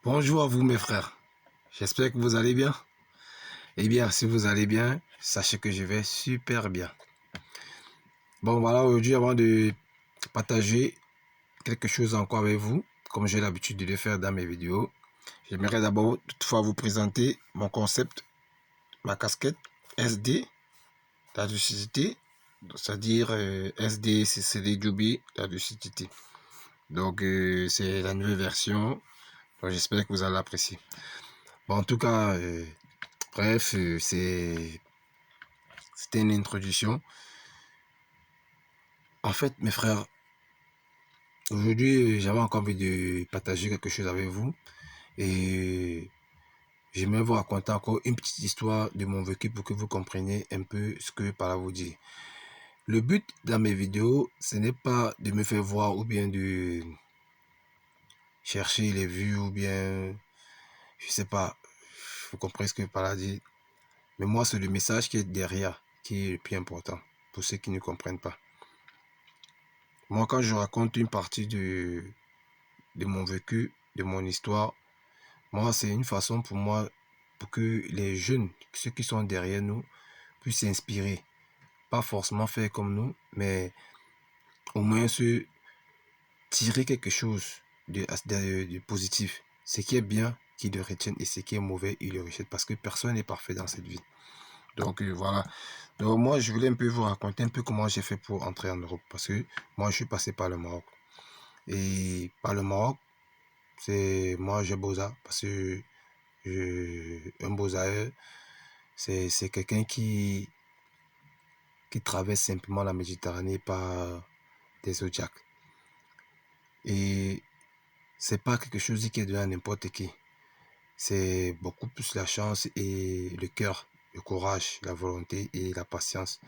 Bonjour à vous mes frères, j'espère que vous allez bien. Eh bien, si vous allez bien, sachez que je vais super bien. Bon voilà, aujourd'hui avant de partager quelque chose encore avec vous, comme j'ai l'habitude de le faire dans mes vidéos, j'aimerais d'abord toutefois vous présenter mon concept, ma casquette SD, la lucidité, c'est-à-dire SD, c'est CD la lucidité. Donc c'est la nouvelle version, donc j'espère que vous allez l'apprécier. Bon, en tout cas, bref, c'était une introduction. En fait, mes frères, aujourd'hui, j'avais encore envie de partager quelque chose avec vous. Et j'aimerais vous raconter encore une petite histoire de mon vécu pour que vous compreniez un peu ce que par là vous dire. Le but dans mes vidéos, ce n'est pas de me faire voir ou bien de chercher les vues ou bien, je sais pas, vous comprenez ce que par là dit. Mais moi, c'est le message qui est derrière qui est le plus important pour ceux qui ne comprennent pas. Moi, quand je raconte une partie de mon vécu, de mon histoire, moi, c'est une façon pour moi, pour que les jeunes, ceux qui sont derrière nous, puissent s'inspirer. Pas forcément faire comme nous, mais au moins se tirer quelque chose de positif. Ce qui est bien, qu'ils le retiennent, et ce qui est mauvais, ils le rejettent, parce que personne n'est parfait dans cette vie. Donc voilà. Donc moi, je voulais un peu vous raconter un peu comment j'ai fait pour entrer en Europe, parce que moi, je suis passé par le Maroc. Et par le Maroc, c'est moi, j'ai Beaux-Arts, parce que un Beaux-Arts, c'est quelqu'un qui traverse simplement la Méditerranée par des zodiacs. Et c'est pas quelque chose qui est donné à n'importe qui. C'est beaucoup plus la chance et le cœur, le courage, la volonté et la patience.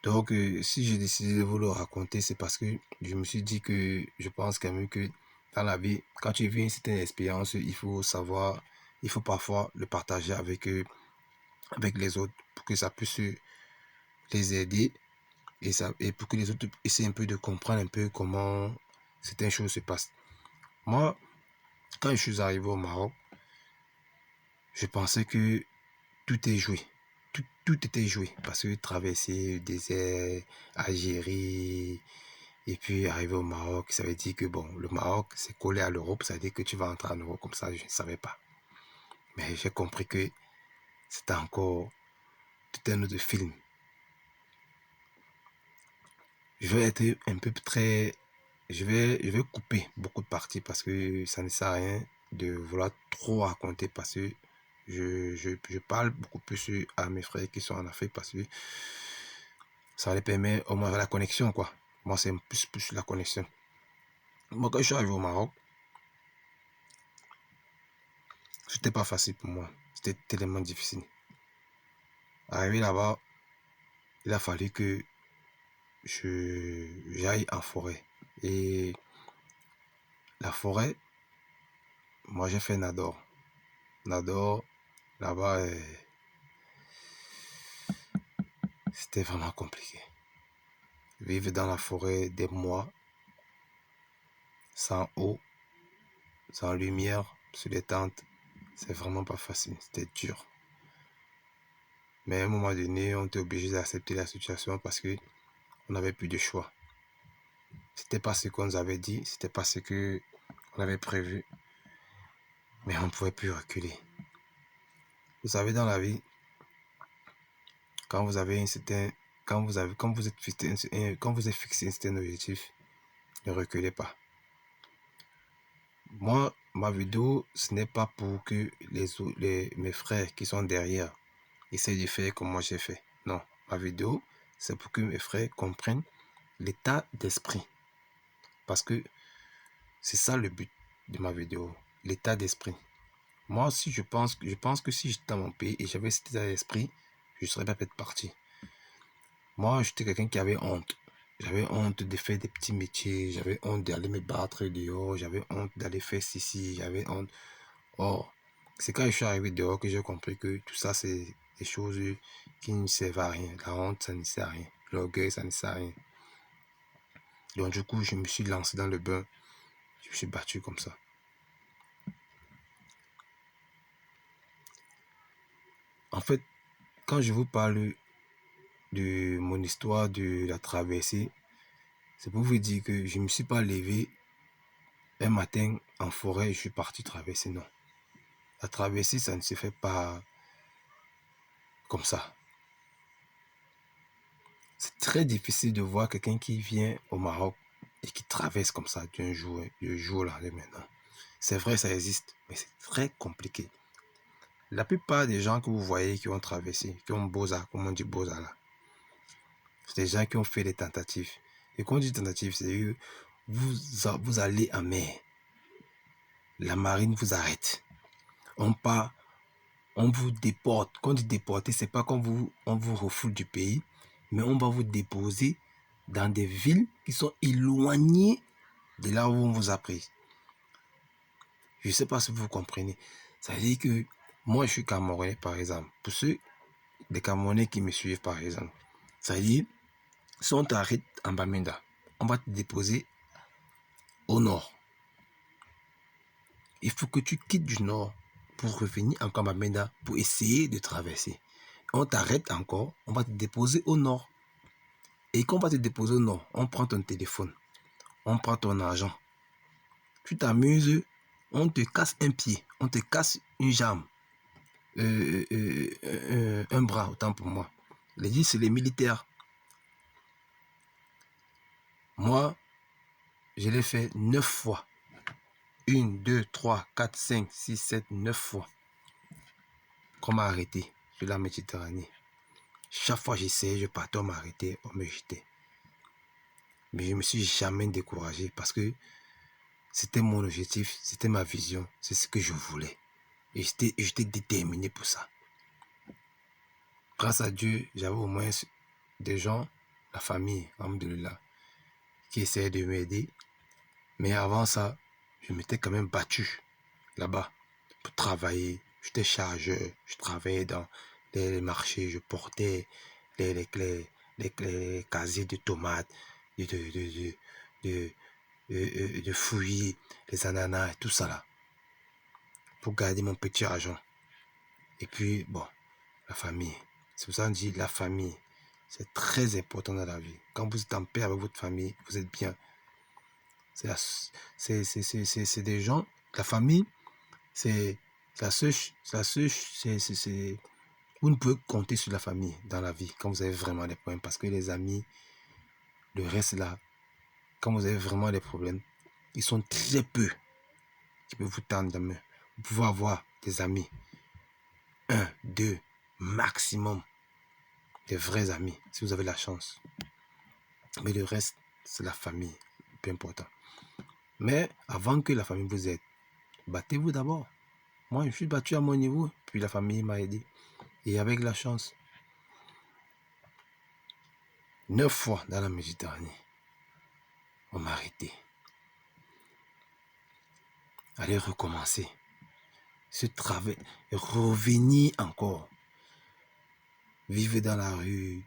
Donc, si j'ai décidé de vous le raconter, c'est parce que je me suis dit que je pense quand même que dans la vie, quand tu vis une certaine expérience, il faut savoir, il faut parfois le partager avec les autres pour que ça puisse les aider et pour que les autres essaient un peu de comprendre un peu comment certaines choses se passent. Moi, quand je suis arrivé au Maroc, je pensais que tout est joué. Tout était joué parce que traverser le désert, Algérie, et puis arriver au Maroc, ça veut dire que bon, le Maroc c'est collé à l'Europe, ça veut dire que tu vas entrer en Europe comme ça, je ne savais pas. Mais j'ai compris que c'était encore tout un autre film. Je vais être un peu très... je vais couper beaucoup de parties parce que ça ne sert à rien de vouloir trop raconter parce que je parle beaucoup plus à mes frères qui sont en Afrique parce que ça les permet au moins la connexion quoi. Moi c'est plus la connexion. Moi quand je suis arrivé au Maroc, c'était pas facile pour moi. C'était tellement difficile. Arrivé là-bas, il a fallu que j'aille en forêt. Et la forêt, moi j'ai fait Nador. Nador, là-bas, c'était vraiment compliqué. Vivre dans la forêt des mois, sans eau, sans lumière, sur les tentes, c'est vraiment pas facile. C'était dur. Mais à un moment donné, on était obligé d'accepter la situation parce que on n'avait plus de choix. C'était pas ce qu'on nous avait dit, c'était pas ce que on avait prévu, mais on ne pouvait plus reculer. Vous savez, dans la vie, quand vous avez un certain, quand vous êtes fixé un certain objectif, ne reculez pas. Moi, ma vidéo, ce n'est pas pour que mes frères qui sont derrière essayent de faire comme moi j'ai fait. Non, ma vidéo, c'est pour que mes frères comprennent l'état d'esprit. Parce que c'est ça le but de ma vidéo, l'état d'esprit. Moi aussi, je pense que si j'étais dans mon pays et j'avais cet état d'esprit, je ne serais pas peut-être parti. Moi, j'étais quelqu'un qui avait honte. J'avais honte de faire des petits métiers, j'avais honte d'aller me battre dehors, j'avais honte d'aller faire ceci, j'avais honte. Or, c'est quand je suis arrivé dehors que j'ai compris que tout ça, c'est des choses qui ne servent à rien. La honte, ça ne sert à rien. L'orgueil, ça ne sert à rien. Donc, du coup, je me suis lancé dans le bain. Je me suis battu comme ça. fait, quand je vous parle de mon histoire de la traversée, c'est pour vous dire que je ne me suis pas levé un matin en forêt et je suis parti traverser, non. La traversée, ça ne se fait pas comme ça. C'est très difficile de voir quelqu'un qui vient au Maroc et qui traverse comme ça du jour au lendemain. Non. C'est vrai, ça existe, mais c'est très compliqué. La plupart des gens que vous voyez qui ont traversé, qui ont Boza, comme on dit Boza là, c'est des gens qui ont fait des tentatives. Et quand on dit tentative, c'est que vous allez en mer. La marine vous arrête. On part, on vous déporte. Quand on dit déporter, c'est pas qu'on on vous refoule du pays, mais on va vous déposer dans des villes qui sont éloignées de là où on vous a pris. Je ne sais pas si vous comprenez. Ça veut dire que moi, je suis Camerounais, par exemple. Pour ceux des Camerounais qui me suivent, par exemple, ça veut dire, si on t'arrête en Bamenda, on va te déposer au nord. Il faut que tu quittes du nord pour revenir en Bamenda pour essayer de traverser. On t'arrête encore, on va te déposer au nord. Et quand on va te déposer au nord, on prend ton téléphone, on prend ton argent. Tu t'amuses, on te casse un pied, on te casse une jambe, un bras, autant pour moi. Les dit, c'est les militaires. Moi, je l'ai fait 9 fois. 1, 2, 3, 4, 5, 6, 7, 9 fois. Qu'on m'a arrêté sur la Méditerranée. Chaque fois que j'essayais, je partais, on m'arrêtait, on me jetait. Mais je ne me suis jamais découragé parce que c'était mon objectif, c'était ma vision, c'est ce que je voulais. Et j'étais déterminé pour ça. Grâce à Dieu, j'avais au moins des gens, la famille, alhamdoulilah, qui essayaient de m'aider. Mais avant ça, je m'étais quand même battu là-bas pour travailler. J'étais chargeur, je travaillais dans les marchés, je portais les casiers de tomates, de fruits, les ananas et tout ça là, pour garder mon petit argent. Et puis, bon, la famille. C'est pour ça qu'on dit la famille. C'est très important dans la vie. Quand vous êtes en paix avec votre famille, vous êtes bien. C'est des gens, la famille, c'est vous ne pouvez compter sur la famille dans la vie quand vous avez vraiment des problèmes. Parce que les amis, le reste là, quand vous avez vraiment des problèmes, ils sont très peu qui peuvent vous tendre la main. Vous pouvez avoir des amis. 1, 2, maximum. Des vrais amis, si vous avez la chance. Mais le reste, c'est la famille, peu important. Mais avant que la famille vous aide, battez-vous d'abord. Moi, je suis battu à mon niveau, puis la famille m'a aidé. Et avec la chance, 9 fois dans la Méditerranée, on m'a arrêté. Allez recommencer. Ce travail, revenir encore. Vivre dans la rue,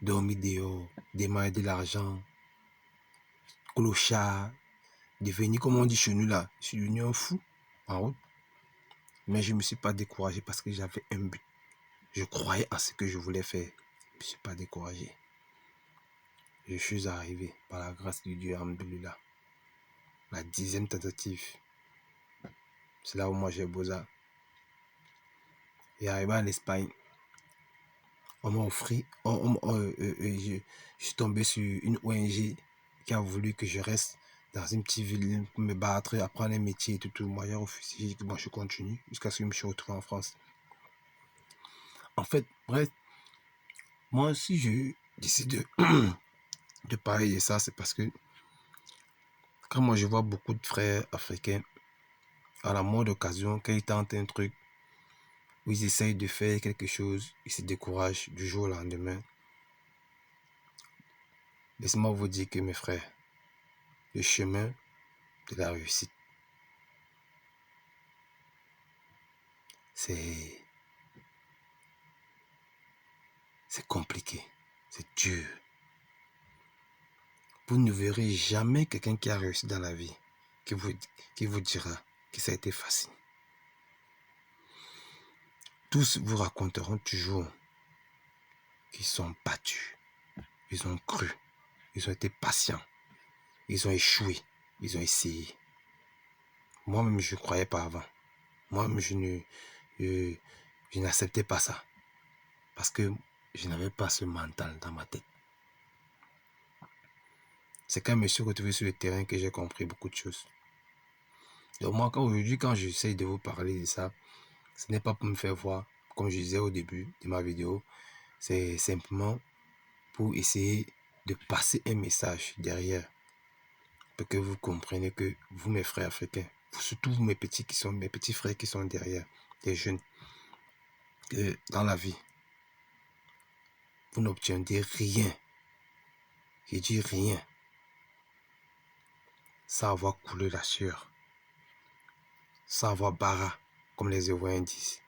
dormir dehors, démarrer de l'argent, clochard, devenir, comme on dit chez nous là, je suis devenu un fou en route. Mais je ne me suis pas découragé parce que j'avais un but. Je croyais en ce que je voulais faire. Je ne me suis pas découragé. Je suis arrivé par la grâce de Dieu, alhamdoulilah. La 10e tentative. C'est là où moi j'ai Boza. Et arrivé en Espagne, on m'a offert, je suis tombé sur une ONG qui a voulu que je reste dans une petite ville pour me battre, apprendre un métier et tout. Moi j'ai refusé, j'ai dit que moi je continue jusqu'à ce que je me suis retrouvé en France. En fait, bref, moi si je décide de parler de ça, c'est parce que quand moi je vois beaucoup de frères africains à la moindre occasion, quand ils tentent un truc, où ils essayent de faire quelque chose, ils se découragent du jour au lendemain. Laissez-moi vous dire que mes frères, le chemin de la réussite, c'est compliqué, c'est dur. Vous ne verrez jamais quelqu'un qui a réussi dans la vie qui vous dira que ça a été facile. tous vous raconteront toujours qu'ils sont battus, ils ont cru, ils ont été patients, ils ont échoué, ils ont essayé. Moi-même, je ne croyais pas avant. Moi-même, je n'acceptais pas ça. Parce que je n'avais pas ce mental dans ma tête. C'est quand je me suis retrouvé sur le terrain que j'ai compris beaucoup de choses. Donc moi, aujourd'hui, quand j'essaie de vous parler de ça, ce n'est pas pour me faire voir, comme je disais au début de ma vidéo, c'est simplement pour essayer de passer un message derrière, pour que vous compreniez que vous, mes frères africains, surtout vous, mes petits frères qui sont derrière, les jeunes, que dans la vie, vous n'obtiendrez rien, je dis rien, sans avoir coulé la sueur, sans avoir bara, comme les Ivoiriens disent.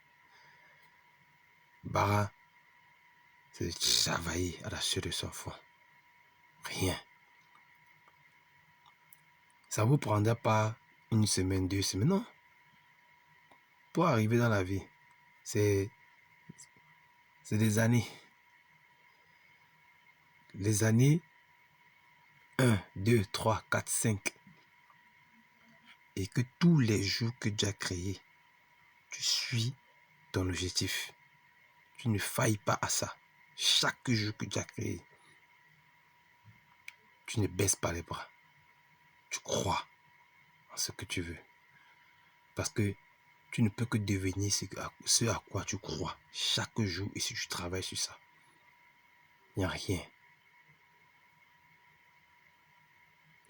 Bara, c'est de travailler à la sueur de son front. Rien. Ça vous prendra pas une semaine, 2 semaines, non. Pour arriver dans la vie, c'est des années. Les années 1, 2, 3, 4, 5. Et que tous les jours que tu as créé, tu suis ton objectif. Tu ne failles pas à ça. Chaque jour que tu as créé, tu ne baisses pas les bras. Tu crois en ce que tu veux. Parce que tu ne peux que devenir ce à quoi tu crois chaque jour et si tu travailles sur ça. Il n'y a rien.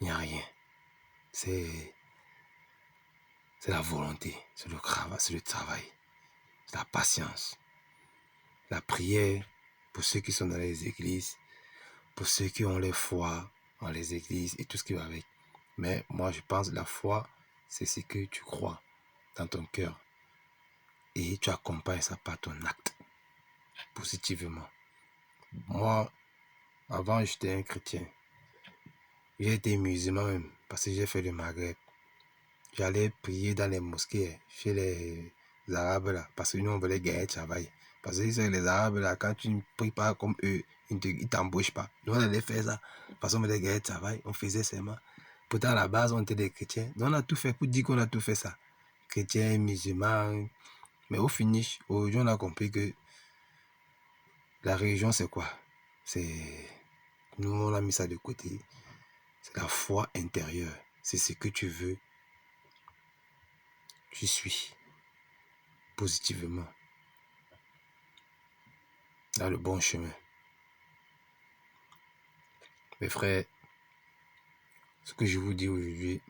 Il n'y a rien. C'est la volonté, c'est le travail, c'est la patience, la prière pour ceux qui sont dans les églises, pour ceux qui ont les foi dans les églises et tout ce qui va avec. Mais moi, je pense que la foi, c'est ce que tu crois dans ton cœur et tu accompagnes ça par ton acte, positivement. Moi, avant, j'étais un chrétien. J'ai été musulman même, parce que j'ai fait le Maghreb. J'allais prier dans les mosquées, chez les Arabes là, parce que nous on voulait gagner le travail. Parce que les Arabes là, quand tu ne pries pas comme eux, ils ne t'embauchent pas. Nous on allait faire ça, parce qu'on voulait gagner le travail, on faisait seulement. Pourtant à la base on était des chrétiens. Nous on a tout fait pour dire qu'on a tout fait ça. Chrétiens, musulmans. Mais au finish, aujourd'hui on a compris que la religion c'est quoi? Nous on a mis ça de côté. C'est la foi intérieure. C'est ce que tu veux. Tu suis positivement dans le bon chemin. Mes frères, ce que je vous dis aujourd'hui,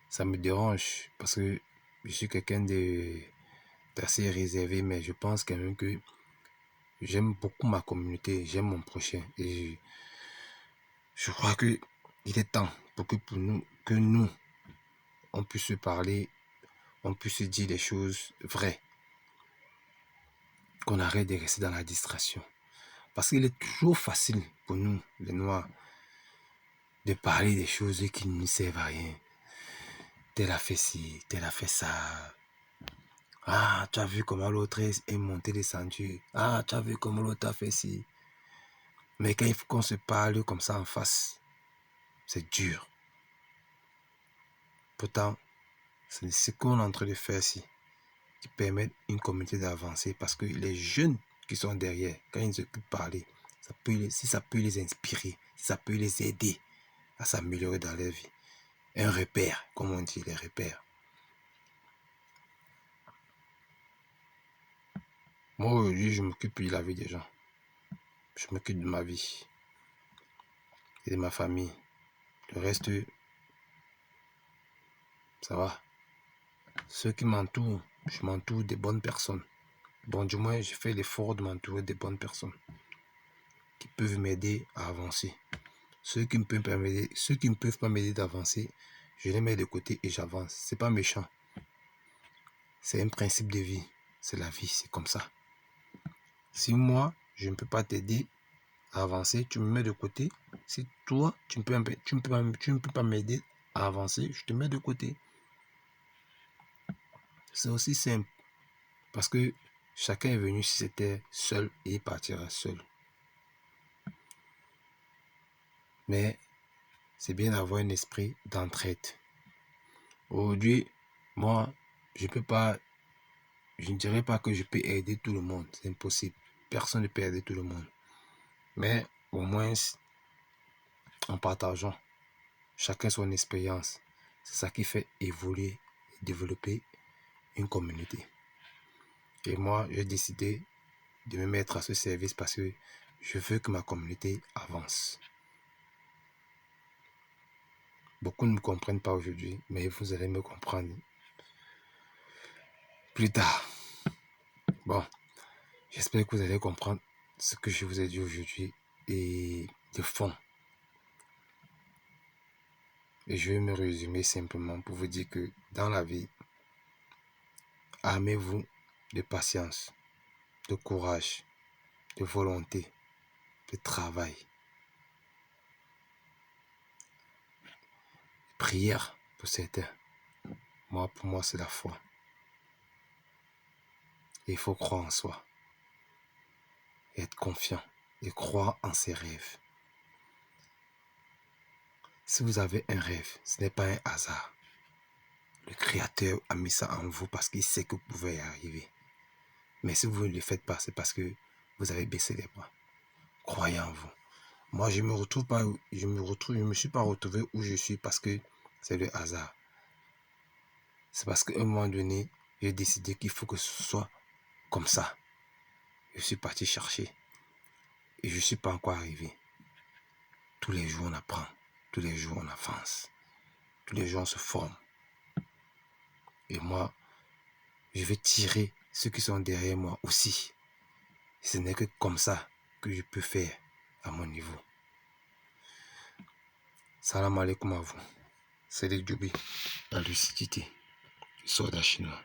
ça me dérange parce que je suis quelqu'un d'assez réservé, mais je pense quand même que j'aime beaucoup ma communauté, j'aime mon prochain. Et je crois que il est temps pour que nous, on puisse se parler, on puisse se dire des choses vraies, qu'on arrête de rester dans la distraction. Parce qu'il est toujours facile pour nous, les Noirs, de parler des choses qui ne servent à rien. Tel a fait ci, tel a fait ça. Ah, tu as vu comment l'autre est monté, descendu. Ah, tu as vu comment l'autre a fait ci. Mais quand il faut qu'on se parle comme ça en face, c'est dur. Pourtant, c'est ce qu'on est en train de faire ici qui permet une communauté d'avancer parce que les jeunes qui sont derrière, quand ils écoutent parler, si ça peut les inspirer, si ça peut les aider à s'améliorer dans leur vie. Un repère, comme on dit, les repères. Moi, aujourd'hui, je m'occupe de la vie des gens. Je m'occupe de ma vie et de ma famille. Le reste, ça va. Ceux qui m'entourent, je m'entoure des bonnes personnes. Bon, du moins, je fais l'effort de m'entourer des bonnes personnes qui peuvent m'aider à avancer. Ceux qui ne peuvent pas m'aider d'avancer, je les mets de côté et j'avance. C'est pas méchant. C'est un principe de vie. C'est la vie, c'est comme ça. Si moi, je ne peux pas t'aider à avancer, tu me mets de côté. Si toi, tu ne peux pas m'aider à avancer, je te mets de côté. C'est aussi simple. Parce que chacun est venu si c'était seul et il partira seul. Mais c'est bien d'avoir un esprit d'entraide. Aujourd'hui, moi, je ne dirais pas que je peux aider tout le monde. C'est impossible. Personne ne peut aider tout le monde. Mais au moins, en partageant chacun son expérience, c'est ça qui fait évoluer et développer une communauté. Et moi, j'ai décidé de me mettre à ce service parce que je veux que ma communauté avance. Beaucoup ne me comprennent pas aujourd'hui, mais vous allez me comprendre plus tard. Bon, j'espère que vous allez comprendre ce que je vous ai dit aujourd'hui et de fond. Et je vais me résumer simplement pour vous dire que dans la vie, armez-vous de patience, de courage, de volonté, de travail. Prière pour certains. Pour moi, c'est la foi. Et il faut croire en soi. Et être confiant. Et croire en ses rêves. Si vous avez un rêve, ce n'est pas un hasard. Le Créateur a mis ça en vous parce qu'il sait que vous pouvez y arriver. Mais si vous ne le faites pas, c'est parce que vous avez baissé les bras. Croyez en vous. Moi, je me suis pas retrouvé où je suis parce que c'est le hasard. C'est parce qu'à un moment donné, j'ai décidé qu'il faut que ce soit comme ça. Je suis parti chercher. Et je ne suis pas encore arrivé. Tous les jours, on apprend. Tous les jours, on avance. Tous les jours, on se forme. Et moi, je vais tirer ceux qui sont derrière moi aussi. Ce n'est que comme ça que je peux faire à mon niveau. Salam alaikum à vous. C'est les Djoubi, la lucidité, le soldat chinois.